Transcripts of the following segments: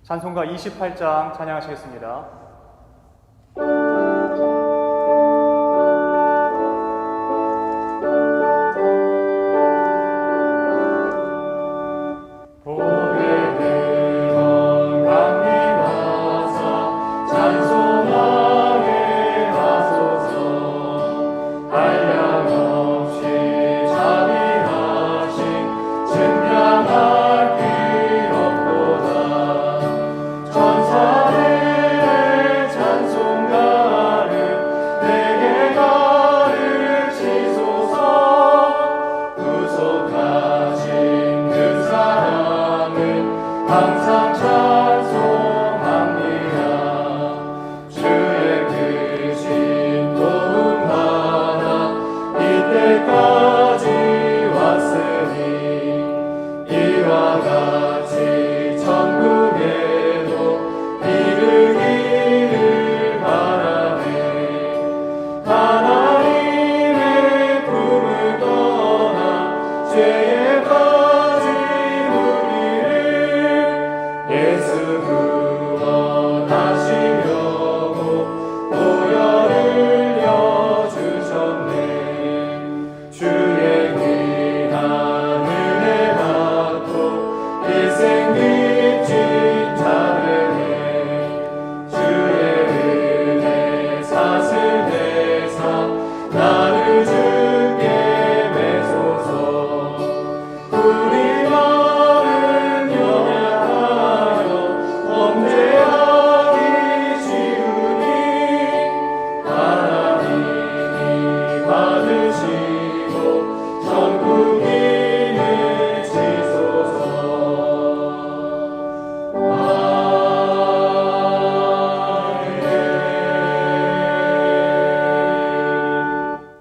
찬송가 28장 찬양하시겠습니다.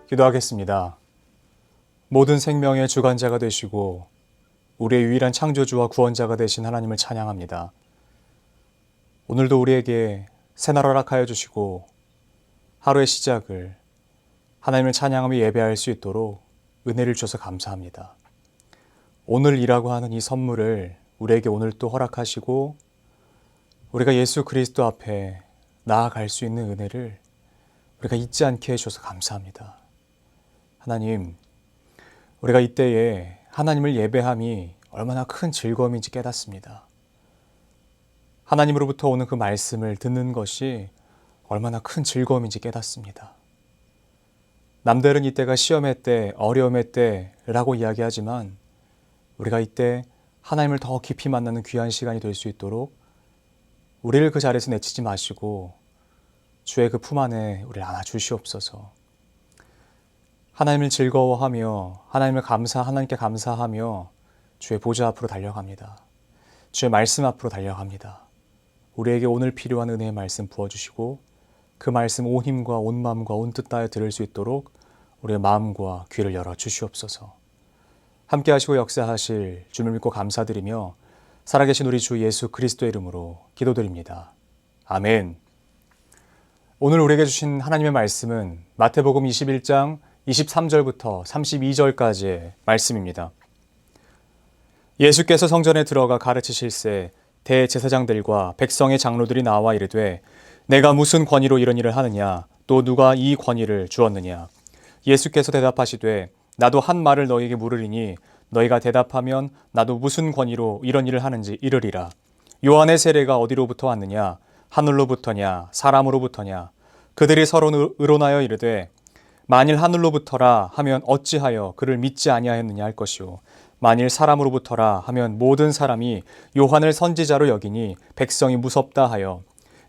기도하겠습니다. 모든 생명의 주관자가 되시고 우리의 유일한 창조주와 구원자가 되신 하나님을 찬양합니다. 오늘도 우리에게 새날 허락하여 주시고 하루의 시작을 하나님을 찬양하며 예배할 수 있도록 은혜를 주셔서 감사합니다. 오늘이라고 하는 이 선물을 우리에게 오늘 또 허락하시고 우리가 예수 그리스도 앞에 나아갈 수 있는 은혜를 우리가 잊지 않게 해주셔서 감사합니다. 하나님, 우리가 이때에 하나님을 예배함이 얼마나 큰 즐거움인지 깨닫습니다. 하나님으로부터 오는 그 말씀을 듣는 것이 얼마나 큰 즐거움인지 깨닫습니다. 남들은 이때가 시험의 때, 어려움의 때라고 이야기하지만 우리가 이때 하나님을 더 깊이 만나는 귀한 시간이 될 수 있도록 우리를 그 자리에서 내치지 마시고 주의 그 품 안에 우리를 안아주시옵소서. 하나님을 즐거워하며 하나님께 감사하며 주의 보좌 앞으로 달려갑니다. 주의 말씀 앞으로 달려갑니다. 우리에게 오늘 필요한 은혜의 말씀 부어주시고 그 말씀 온 힘과 온 마음과 온 뜻 다하여 들을 수 있도록 우리의 마음과 귀를 열어주시옵소서. 함께 하시고 역사하실 주를 믿고 감사드리며 살아계신 우리 주 예수 그리스도의 이름으로 기도드립니다. 아멘. 오늘 우리에게 주신 하나님의 말씀은 마태복음 21장 23절부터 32절까지의 말씀입니다. 예수께서 성전에 들어가 가르치실새 대제사장들과 백성의 장로들이 나와 이르되 내가 무슨 권위로 이런 일을 하느냐 또 누가 이 권위를 주었느냐. 예수께서 대답하시되 나도 한 말을 너희에게 물으리니 너희가 대답하면 나도 무슨 권위로 이런 일을 하는지 이르리라. 요한의 세례가 어디로부터 왔느냐 하늘로부터냐 사람으로부터냐. 그들이 서로 의론하여 이르되 만일 하늘로부터라 하면 어찌하여 그를 믿지 아니하였느냐 할 것이요 만일 사람으로부터라 하면 모든 사람이 요한을 선지자로 여기니 백성이 무섭다 하여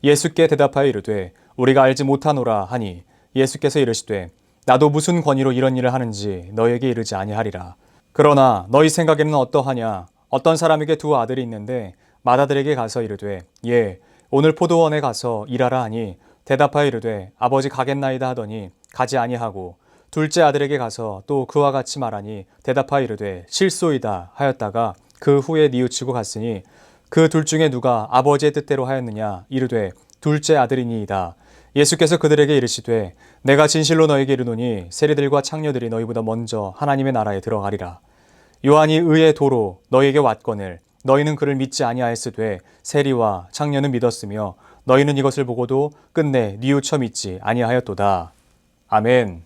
예수께 대답하여 이르되 우리가 알지 못하노라 하니 예수께서 이르시되 나도 무슨 권위로 이런 일을 하는지 너희에게 이르지 아니하리라. 그러나 너희 생각에는 어떠하냐. 어떤 사람에게 두 아들이 있는데 맏아들에게 가서 이르되 예 오늘 포도원에 가서 일하라 하니 대답하여 이르되 아버지 가겠나이다 하더니 가지 아니하고 둘째 아들에게 가서 또 그와 같이 말하니 대답하여 이르되 실소이다 하였다가 그 후에 뉘우치고 갔으니 그 둘 중에 누가 아버지의 뜻대로 하였느냐 이르되 둘째 아들이니이다. 예수께서 그들에게 이르시되 내가 진실로 너에게 이르노니 세리들과 창녀들이 너희보다 먼저 하나님의 나라에 들어가리라. 요한이 의의 도로 너희에게 왔거늘 너희는 그를 믿지 아니하였으되 세리와 창녀는 믿었으며 너희는 이것을 보고도 끝내 뉘우쳐 믿지 아니하였도다. 아멘.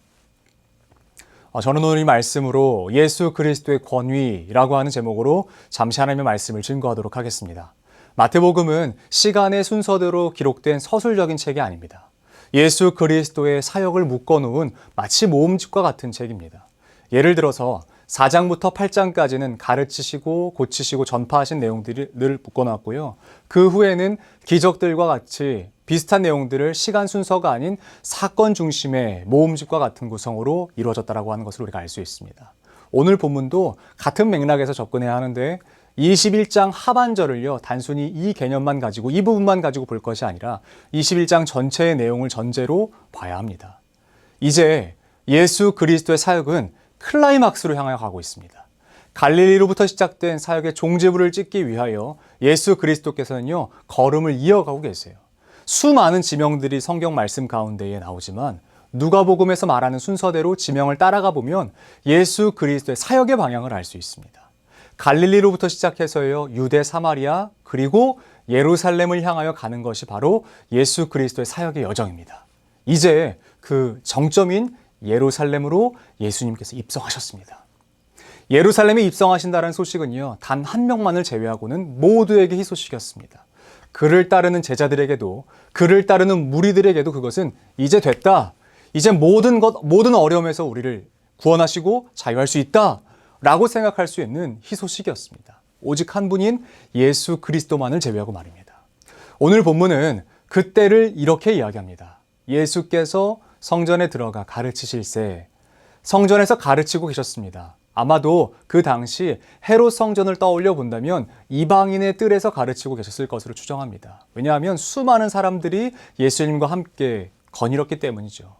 저는 오늘 이 말씀으로 예수 그리스도의 권위라고 하는 제목으로 잠시 하나님의 말씀을 증거하도록 하겠습니다. 마태복음은 시간의 순서대로 기록된 서술적인 책이 아닙니다. 예수 그리스도의 사역을 묶어놓은 마치 모음집과 같은 책입니다. 예를 들어서 4장부터 8장까지는 가르치시고 고치시고 전파하신 내용들을 묶어놨고요. 그 후에는 기적들과 같이 비슷한 내용들을 시간 순서가 아닌 사건 중심의 모음집과 같은 구성으로 이루어졌다고 하는 것을 우리가 알 수 있습니다. 오늘 본문도 같은 맥락에서 접근해야 하는데 21장 하반절을요, 단순히 이 개념만 가지고 이 부분만 가지고 볼 것이 아니라 21장 전체의 내용을 전제로 봐야 합니다. 이제 예수 그리스도의 사역은 클라이막스로 향하여 가고 있습니다. 갈릴리로부터 시작된 사역의 종지부를 찍기 위하여 예수 그리스도께서는요, 걸음을 이어가고 계세요. 수많은 지명들이 성경 말씀 가운데에 나오지만 누가복음에서 말하는 순서대로 지명을 따라가 보면 예수 그리스도의 사역의 방향을 알 수 있습니다. 갈릴리로부터 시작해서요, 유대, 사마리아, 그리고 예루살렘을 향하여 가는 것이 바로 예수 그리스도의 사역의 여정입니다. 이제 그 정점인 예루살렘으로 예수님께서 입성하셨습니다. 예루살렘에 입성하신다는 소식은요, 단 한 명만을 제외하고는 모두에게 희소식이었습니다. 그를 따르는 제자들에게도, 그를 따르는 무리들에게도 그것은 이제 됐다. 이제 모든 어려움에서 우리를 구원하시고 자유할 수 있다. 라고 생각할 수 있는 희소식이었습니다. 오직 한 분인 예수 그리스도만을 제외하고 말입니다. 오늘 본문은 그때를 이렇게 이야기합니다. 예수께서 성전에 들어가 가르치실세. 성전에서 가르치고 계셨습니다. 아마도 그 당시 헤롯 성전을 떠올려 본다면 이방인의 뜰에서 가르치고 계셨을 것으로 추정합니다. 왜냐하면 수많은 사람들이 예수님과 함께 거닐었기 때문이죠.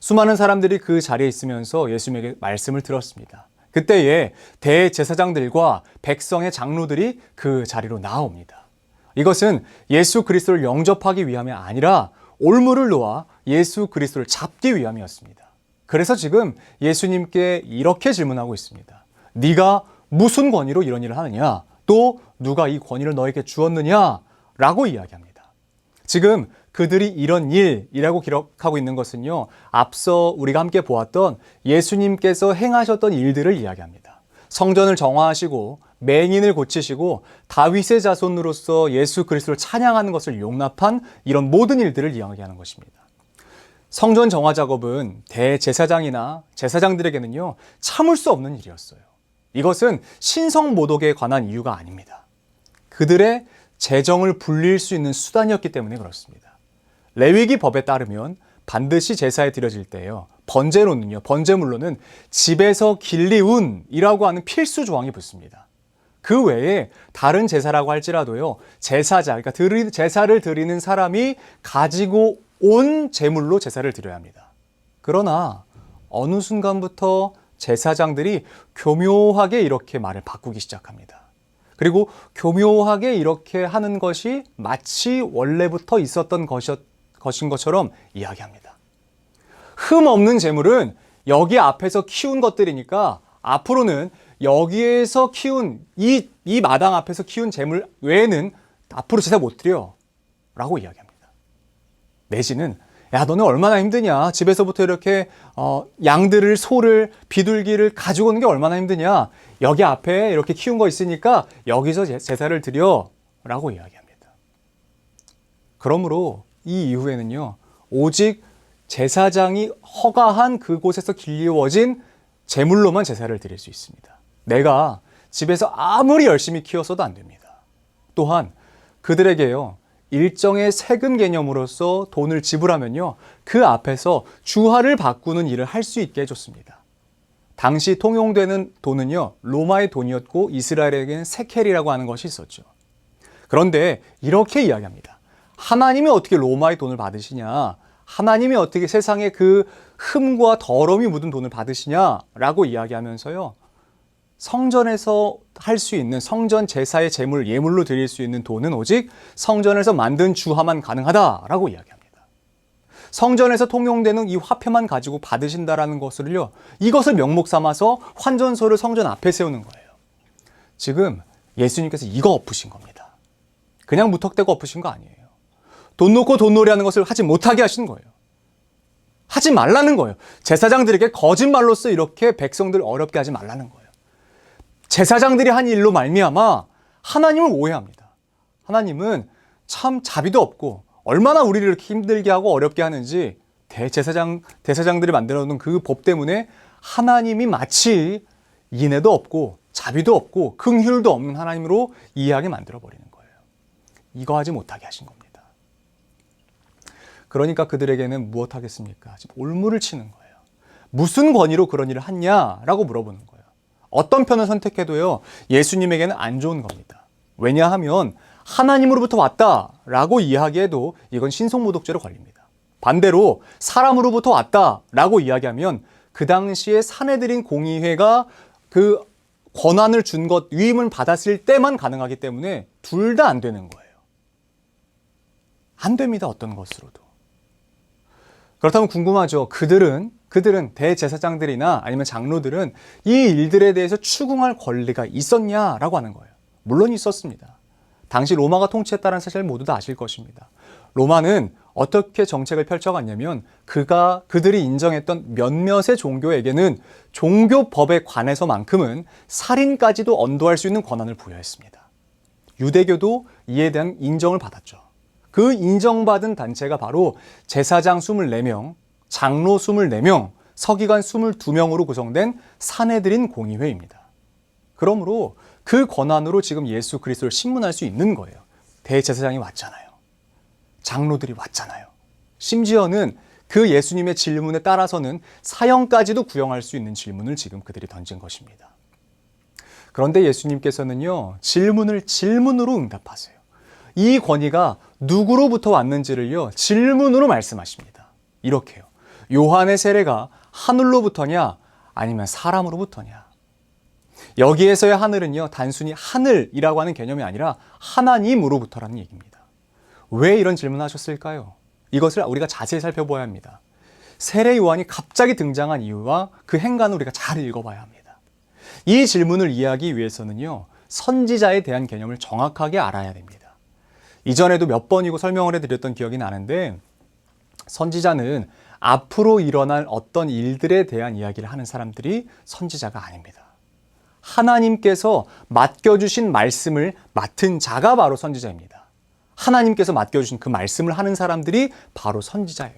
수많은 사람들이 그 자리에 있으면서 예수님에게 말씀을 들었습니다. 그때에 대제사장들과 백성의 장로들이 그 자리로 나옵니다. 이것은 예수 그리스도를 영접하기 위함이 아니라 올무를 놓아 예수 그리스도를 잡기 위함이었습니다. 그래서 지금 예수님께 이렇게 질문하고 있습니다. 네가 무슨 권위로 이런 일을 하느냐? 또 누가 이 권위를 너에게 주었느냐? 라고 이야기합니다. 지금 그들이 이런 일이라고 기록하고 있는 것은요, 앞서 우리가 함께 보았던 예수님께서 행하셨던 일들을 이야기합니다. 성전을 정화하시고 맹인을 고치시고 다윗의 자손으로서 예수 그리스도를 찬양하는 것을 용납한 이런 모든 일들을 이야기하는 것입니다. 성전 정화 작업은 대제사장이나 제사장들에게는요, 참을 수 없는 일이었어요. 이것은 신성모독에 관한 이유가 아닙니다. 그들의 재정을 불릴 수 있는 수단이었기 때문에 그렇습니다. 레위기 법에 따르면 반드시 제사에 드려질 때요, 번제물로는 집에서 길리운이라고 하는 필수 조항이 붙습니다. 그 외에 다른 제사라고 할지라도요, 제사자, 그러니까 제사를 드리는 사람이 가지고 온 제물로 제사를 드려야 합니다. 그러나 어느 순간부터 제사장들이 교묘하게 이렇게 말을 바꾸기 시작합니다. 그리고 교묘하게 이렇게 하는 것이 마치 원래부터 있었던 것인 것처럼 이야기합니다. 흠 없는 제물은 여기 앞에서 키운 것들이니까 앞으로는 여기에서 키운 이 마당 앞에서 키운 제물 외에는 앞으로 제사 못 드려 라고 이야기합니다. 내지는 야, 너는 얼마나 힘드냐, 집에서부터 이렇게 양들을, 소를, 비둘기를 가지고 오는 게 얼마나 힘드냐, 여기 앞에 이렇게 키운 거 있으니까 여기서 제사를 드려 라고 이야기합니다. 그러므로 이 이후에는요, 오직 제사장이 허가한 그곳에서 길리워진 제물로만 제사를 드릴 수 있습니다. 내가 집에서 아무리 열심히 키웠어도 안 됩니다. 또한 그들에게요, 일정의 세금 개념으로서 돈을 지불하면요, 그 앞에서 주화를 바꾸는 일을 할 수 있게 해줬습니다. 당시 통용되는 돈은요, 로마의 돈이었고 이스라엘에게는 세켈이라고 하는 것이 있었죠. 그런데 이렇게 이야기합니다. 하나님이 어떻게 로마의 돈을 받으시냐? 하나님이 어떻게 세상에 그 흠과 더러움이 묻은 돈을 받으시냐라고 이야기하면서요, 성전에서 할 수 있는 성전 제사의 제물, 예물로 드릴 수 있는 돈은 오직 성전에서 만든 주화만 가능하다라고 이야기합니다. 성전에서 통용되는 이 화폐만 가지고 받으신다라는 것을요, 이것을 명목 삼아서 환전소를 성전 앞에 세우는 거예요. 지금 예수님께서 이거 엎으신 겁니다. 그냥 무턱대고 엎으신 거 아니에요. 돈 놓고 돈놀이 하는 것을 하지 못하게 하신 거예요. 하지 말라는 거예요. 제사장들에게 거짓말로써 이렇게 백성들을 어렵게 하지 말라는 거예요. 제사장들이 한 일로 말미암아 하나님을 오해합니다. 하나님은 참 자비도 없고 얼마나 우리를 이렇게 힘들게 하고 어렵게 하는지 대제사장들이 만들어 놓은 그 법 때문에 하나님이 마치 인애도 없고 자비도 없고 긍휼도 없는 하나님으로 이해하게 만들어 버리는 거예요. 이거 하지 못하게 하신 겁니다. 그러니까 그들에게는 무엇 하겠습니까? 지금 올무를 치는 거예요. 무슨 권위로 그런 일을 했냐라고 물어보는 거예요. 어떤 편을 선택해도요, 예수님에게는 안 좋은 겁니다. 왜냐하면 하나님으로부터 왔다라고 이야기해도 이건 신성모독죄로 걸립니다. 반대로 사람으로부터 왔다라고 이야기하면 그 당시에 사내들인 공의회가 그 권한을 준 것, 위임을 받았을 때만 가능하기 때문에 둘 다 안 되는 거예요. 안 됩니다. 어떤 것으로도. 그렇다면 궁금하죠. 그들은 대제사장들이나 아니면 장로들은 이 일들에 대해서 추궁할 권리가 있었냐라고 하는 거예요. 물론 있었습니다. 당시 로마가 통치했다는 사실 모두 다 아실 것입니다. 로마는 어떻게 정책을 펼쳐갔냐면 그들이 인정했던 몇몇의 종교에게는 종교법에 관해서만큼은 살인까지도 언도할 수 있는 권한을 부여했습니다. 유대교도 이에 대한 인정을 받았죠. 그 인정받은 단체가 바로 제사장 24명, 장로 24명, 서기관 22명으로 구성된 사내들인 공의회입니다. 그러므로 그 권한으로 지금 예수 그리스도를 신문할 수 있는 거예요. 대제사장이 왔잖아요. 장로들이 왔잖아요. 심지어는 그 예수님의 질문에 따라서는 사형까지도 구형할 수 있는 질문을 지금 그들이 던진 것입니다. 그런데 예수님께서는요, 질문을 질문으로 응답하세요. 이 권위가 누구로부터 왔는지를요, 질문으로 말씀하십니다. 이렇게요. 요한의 세례가 하늘로부터냐 아니면 사람으로부터냐. 여기에서의 하늘은요, 단순히 하늘이라고 하는 개념이 아니라 하나님으로부터라는 얘기입니다. 왜 이런 질문을 하셨을까요? 이것을 우리가 자세히 살펴봐야 합니다. 세례 요한이 갑자기 등장한 이유와 그 행간을 우리가 잘 읽어봐야 합니다. 이 질문을 이해하기 위해서는요, 선지자에 대한 개념을 정확하게 알아야 됩니다. 이전에도 몇 번이고 설명을 해드렸던 기억이 나는데, 선지자는 앞으로 일어날 어떤 일들에 대한 이야기를 하는 사람들이 선지자가 아닙니다. 하나님께서 맡겨주신 말씀을 맡은 자가 바로 선지자입니다. 하나님께서 맡겨주신 그 말씀을 하는 사람들이 바로 선지자예요.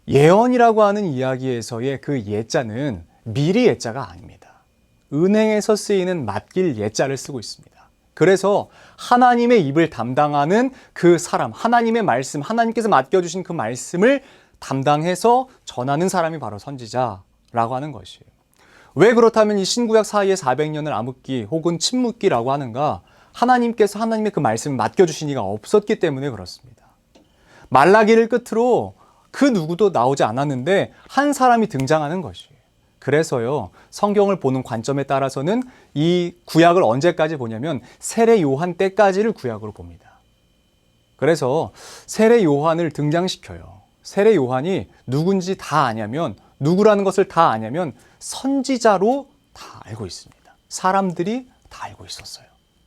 예언이라고 하는 이야기에서의 그 예자는 미리 예자가 아닙니다. 은행에서 쓰이는 맡길 예자를 쓰고 있습니다. 그래서 하나님의 입을 담당하는 그 사람, 하나님의 말씀, 하나님께서 맡겨주신 그 말씀을 담당해서 전하는 사람이 바로 선지자라고 하는 것이에요. 왜 그렇다면 이 신구약 사이에 400년을 암흑기 혹은 침묵기라고 하는가? 하나님께서 하나님의 그 말씀을 맡겨주신 이가 없었기 때문에 그렇습니다. 말라기를 끝으로 그 누구도 나오지 않았는데 한 사람이 등장하는 것이에요. 그래서요, 성경을 보는 관점에 따라서는 이 구약을 언제까지 보냐면 세례 요한 때까지를 구약으로 봅니다. 그래서 세례 요한을 등장시켜요. 세례 요한이 누군지 다 아냐면, 누구라는 것을 다 아냐면 선지자로 다 알고 있습니다. 사람들이 다 알고 있었어요.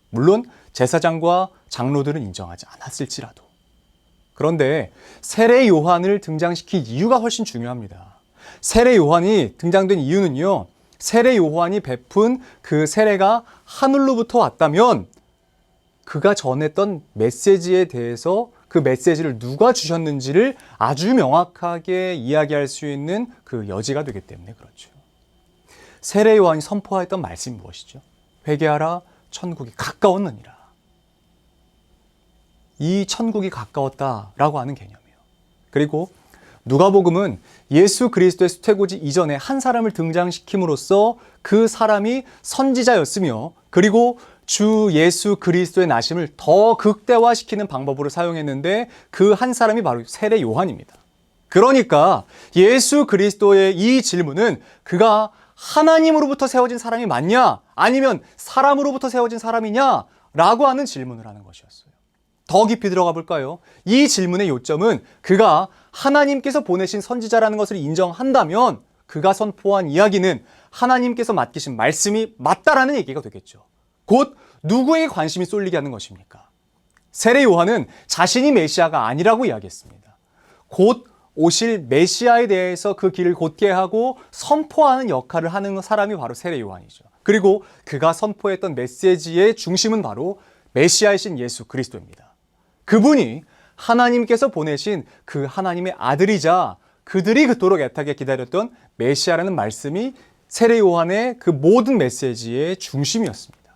물론 제사장과 장로들은 인정하지 않았을지라도. 그런데 세례 요한을 등장시킨 이유가 훨씬 중요합니다. 세례 요한이 등장된 이유는요, 세례 요한이 베푼 그 세례가 하늘로부터 왔다면 그가 전했던 메시지에 대해서 그 메시지를 누가 주셨는지를 아주 명확하게 이야기할 수 있는 그 여지가 되기 때문에 그렇죠. 세례 요한이 선포했던 말씀이 무엇이죠? 회개하라, 천국이 가까웠느니라. 이 천국이 가까웠다라고 하는 개념이에요. 그리고 누가복음은 예수 그리스도의 수태고지 이전에 한 사람을 등장시킴으로써 그 사람이 선지자였으며, 그리고 주 예수 그리스도의 나심을 더 극대화시키는 방법으로 사용했는데 그 한 사람이 바로 세례 요한입니다. 그러니까 예수 그리스도의 이 질문은 그가 하나님으로부터 세워진 사람이 맞냐? 아니면 사람으로부터 세워진 사람이냐? 라고 하는 질문을 하는 것이었어요. 더 깊이 들어가 볼까요? 이 질문의 요점은 그가 하나님께서 보내신 선지자라는 것을 인정한다면 그가 선포한 이야기는 하나님께서 맡기신 말씀이 맞다라는 얘기가 되겠죠. 곧 누구에게 관심이 쏠리게 하는 것입니까? 세례 요한은 자신이 메시아가 아니라고 이야기했습니다. 곧 오실 메시아에 대해서 그 길을 곧게 하고 선포하는 역할을 하는 사람이 바로 세례 요한이죠. 그리고 그가 선포했던 메시지의 중심은 바로 메시아이신 예수 그리스도입니다. 그분이 하나님께서 보내신 그 하나님의 아들이자 그들이 그토록 애타게 기다렸던 메시아라는 말씀이 세례 요한의 그 모든 메시지의 중심이었습니다.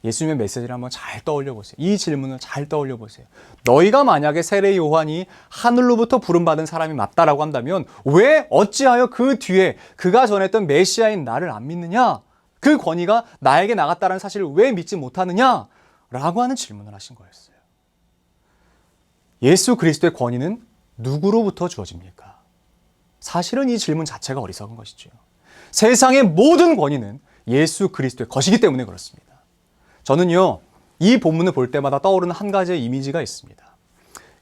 예수님의 메시지를 한번 잘 떠올려 보세요. 이 질문을 잘 떠올려 보세요. 너희가 만약에 세례 요한이 하늘로부터 부름받은 사람이 맞다라고 한다면 왜 어찌하여 그 뒤에 그가 전했던 메시아인 나를 안 믿느냐? 그 권위가 나에게 나갔다는 사실을 왜 믿지 못하느냐? 라고 하는 질문을 하신 거였어요. 예수 그리스도의 권위는 누구로부터 주어집니까? 사실은 이 질문 자체가 어리석은 것이죠. 세상의 모든 권위는 예수 그리스도의 것이기 때문에 그렇습니다. 저는요, 이 본문을 볼 때마다 떠오르는 한 가지의 이미지가 있습니다.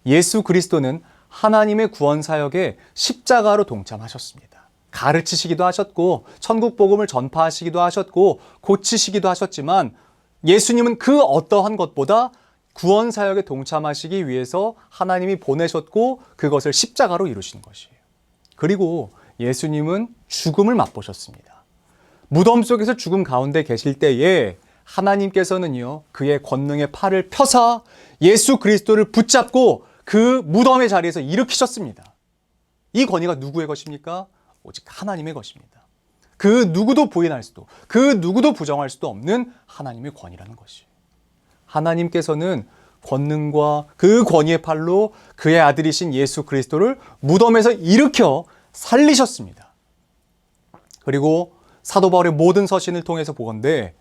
예수 그리스도는 하나님의 구원 사역에 십자가로 동참하셨습니다. 가르치시기도 하셨고, 천국 복음을 전파하시기도 하셨고, 고치시기도 하셨지만, 예수님은 그 어떠한 것보다 구원 사역에 동참하시기 위해서 하나님이 보내셨고, 그것을 십자가로 이루신 것이에요. 그리고 예수님은 죽음을 맛보셨습니다. 무덤 속에서 죽음 가운데 계실 때에 하나님께서는요, 그의 권능의 팔을 펴사 예수 그리스도를 붙잡고 그 무덤의 자리에서 일으키셨습니다. 이 권위가 누구의 것입니까? 오직 하나님의 것입니다. 그 누구도 부인할 수도, 그 누구도 부정할 수도 없는 하나님의 권위라는 것이에요. 하나님께서는 권능과 그 권위의 팔로 그의 아들이신 예수 그리스도를 무덤에서 일으켜 살리셨습니다. 그리고 사도 바울의 모든 서신을 통해서 보건대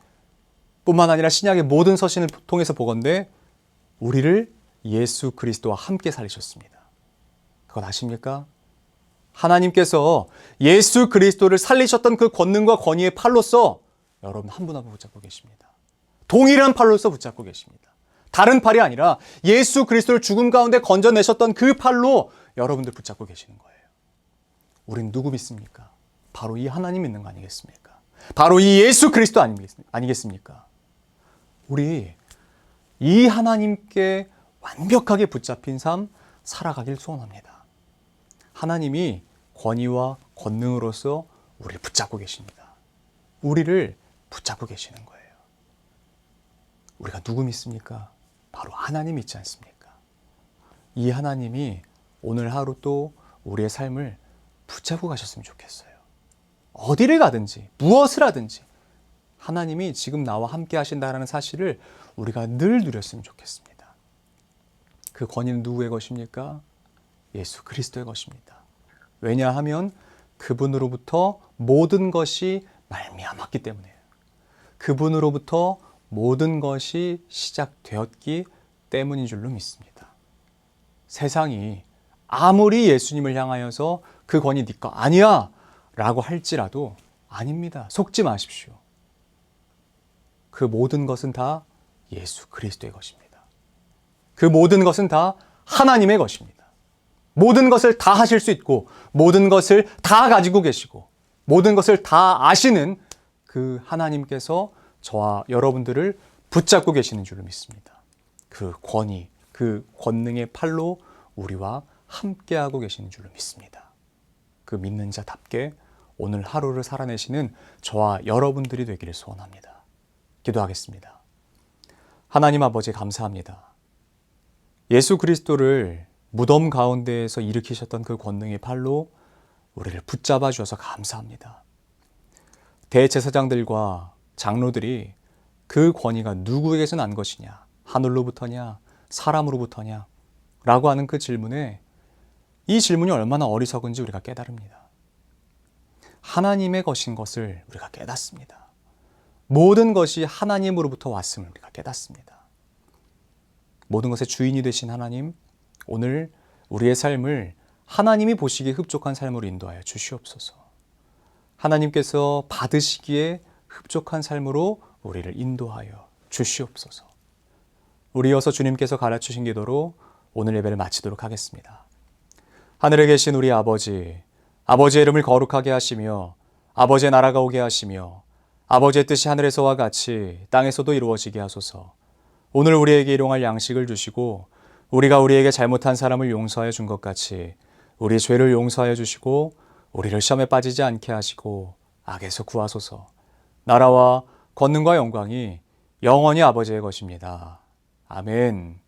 뿐만 아니라 신약의 모든 서신을 통해서 보건대 우리를 예수 그리스도와 함께 살리셨습니다. 그건 아십니까? 하나님께서 예수 그리스도를 살리셨던 그 권능과 권위의 팔로서 여러분 한 분 한 분 붙잡고 계십니다. 동일한 팔로서 붙잡고 계십니다. 다른 팔이 아니라 예수 그리스도를 죽음 가운데 건져내셨던 그 팔로 여러분들 붙잡고 계시는 거예요. 우린 누구 믿습니까? 바로 이 하나님 믿는 거 아니겠습니까? 바로 이 예수 그리스도 아니겠습니까? 우리 이 하나님께 완벽하게 붙잡힌 삶 살아가길 소원합니다. 하나님이 권위와 권능으로서 우리를 붙잡고 계십니다. 우리를 붙잡고 계시는 거예요. 우리가 누구 믿습니까? 바로 하나님 믿지 않습니까? 이 하나님이 오늘 하루 또 우리의 삶을 붙잡고 가셨으면 좋겠어요. 어디를 가든지 무엇을 하든지 하나님이 지금 나와 함께 하신다는 사실을 우리가 늘 누렸으면 좋겠습니다. 그 권위는 누구의 것입니까? 예수 그리스도의 것입니다. 왜냐하면 그분으로부터 모든 것이 말미암았기 때문이에요. 그분으로부터 모든 것이 시작되었기 때문인 줄로 믿습니다. 세상이 아무리 예수님을 향하여서 그 권위 네 거 아니야 라고 할지라도 아닙니다. 속지 마십시오. 그 모든 것은 다 예수 그리스도의 것입니다. 그 모든 것은 다 하나님의 것입니다. 모든 것을 다 하실 수 있고 모든 것을 다 가지고 계시고 모든 것을 다 아시는 그 하나님께서 저와 여러분들을 붙잡고 계시는 줄을 믿습니다. 그 권위, 그 권능의 팔로 우리와 함께하고 계시는 줄을 믿습니다. 그 믿는 자답게 오늘 하루를 살아내시는 저와 여러분들이 되기를 소원합니다. 기도하겠습니다. 하나님 아버지 감사합니다. 예수 그리스도를 무덤 가운데에서 일으키셨던 그 권능의 팔로 우리를 붙잡아 주셔서 감사합니다. 대제사장들과 장로들이 그 권위가 누구에게서 난 것이냐, 하늘로부터냐, 사람으로부터냐 라고 하는 그 질문에 이 질문이 얼마나 어리석은지 우리가 깨달습니다. 하나님의 것인 것을 우리가 깨닫습니다. 모든 것이 하나님으로부터 왔음을 우리가 깨닫습니다. 모든 것의 주인이 되신 하나님, 오늘 우리의 삶을 하나님이 보시기에 흡족한 삶으로 인도하여 주시옵소서. 하나님께서 받으시기에 흡족한 삶으로 우리를 인도하여 주시옵소서. 우리 이어서 주님께서 가르치신 기도로 오늘 예배를 마치도록 하겠습니다. 하늘에 계신 우리 아버지, 아버지의 이름을 거룩하게 하시며 아버지의 나라가 오게 하시며 아버지의 뜻이 하늘에서와 같이 땅에서도 이루어지게 하소서. 오늘 우리에게 일용할 양식을 주시고 우리가 우리에게 잘못한 사람을 용서하여 준 것 같이 우리 죄를 용서하여 주시고 우리를 시험에 빠지지 않게 하시고 악에서 구하소서. 나라와 권능과 영광이 영원히 아버지의 것입니다. 아멘.